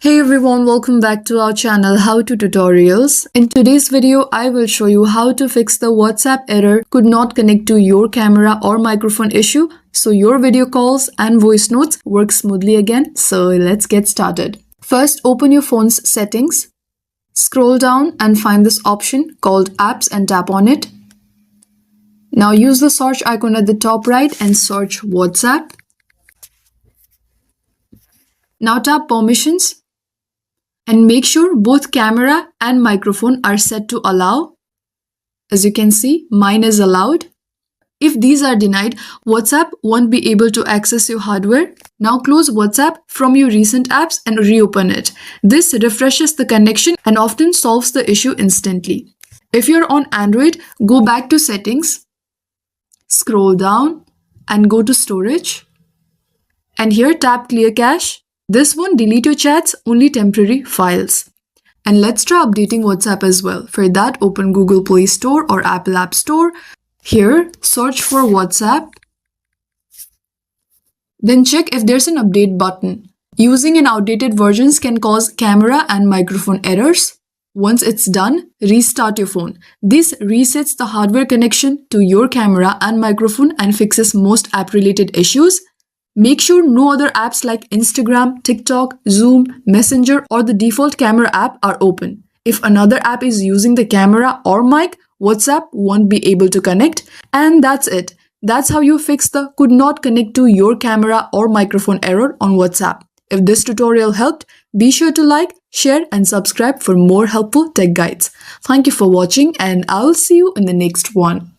Hey everyone, welcome back to our channel How to Tutorials. In today's video, I will show you how to fix the WhatsApp error could not connect to your camera or microphone issue so your video calls and voice notes work smoothly again. So let's get started. First, open your phone's settings. Scroll down and find this option called Apps and tap on it. Now use the search icon at the top right and search WhatsApp. Now tap Permissions. And make sure both camera and microphone are set to allow. As you can see, mine is allowed. If these are denied, WhatsApp won't be able to access your hardware. Now close WhatsApp from your recent apps and reopen it. This refreshes the connection and often solves the issue instantly. If you're on Android, go back to Settings, scroll down and go to Storage. And here tap Clear Cache. This won't delete your chats, only temporary files. And let's try updating WhatsApp as well. For that, open Google Play Store or Apple App Store. Here, search for WhatsApp. Then check if there's an update button. Using an outdated versions can cause camera and microphone errors. Once it's done, restart your phone. This resets the hardware connection to your camera and microphone and fixes most app-related issues. Make sure no other apps like Instagram, TikTok, Zoom, Messenger, or the default camera app are open. If another app is using the camera or mic, WhatsApp won't be able to connect. And that's it. That's how you fix the could not connect to your camera or microphone error on WhatsApp. If this tutorial helped, be sure to like, share, and subscribe for more helpful tech guides. Thank you for watching, and I'll see you in the next one.